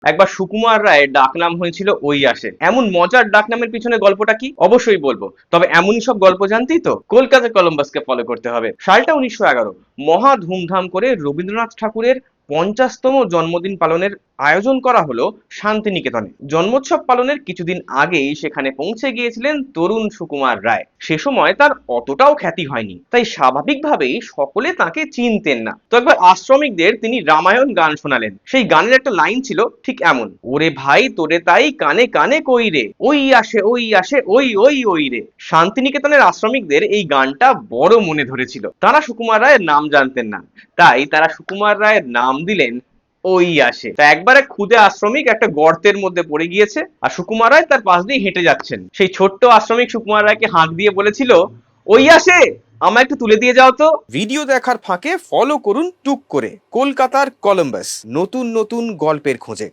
একবার সুকুমার রায়ের ডাকনাম হয়েছিল ওই আসে। এমন মজার ডাকনামের পিছনে গল্পটা কি অবশ্যই বলবো, তবে এমনই সব গল্প জানতেই তো কলকাতা কলম্বাসকে ফলো করতে হবে। সালটা 1911, মহা ধুমধাম করে রবীন্দ্রনাথ ঠাকুরের 50তম জন্মদিন পালনের আয়োজন করা হলো শান্তিনিকেতনে। জন্মোৎসব পালনের কিছুদিন আগেই সেখানে পৌঁছে গিয়েছিলেন তরুণ সুকুমার রায়। সে সময় তার অতটাও খ্যাতি হয়নি, তাই স্বাভাবিকভাবেই সকলে তাকে চিনতেন না। তো একবার আশ্রমিকদের তিনি রামায়ণ গান শোনালেন। সেই গানের একটা লাইন ছিল ঠিক এমন: ওরে ভাই তোরে তাই কানে কানে কই রে, ওই আসে ওই আসে ওই ওই ওই রে। শান্তিনিকেতনের আশ্রমিকদের এই গানটা বড় মনে ধরেছিল। তারা সুকুমার রায়ের নাম জানতেন না, তাই তারা সুকুমার রায়ের নাম দিলেন ওই আসে। তা একবার এক ক্ষুদে আশ্রমিক একটা গর্তের মধ্যে পড়ে গিয়েছে, আর সুকুমার রায় তার পাশ দিয়ে হেঁটে যাচ্ছেন। সেই ছোট্ট আশ্রমিক সুকুমার রায়কে হাঁক দিয়ে বলেছিল, ওই আসে, আমায় একটু তুলে দিয়ে যাও তো। ভিডিও দেখার ফাঁকে ফলো করুন টুক করে কলকাতার কলম্বাস নতুন নতুন গল্পের খোঁজে।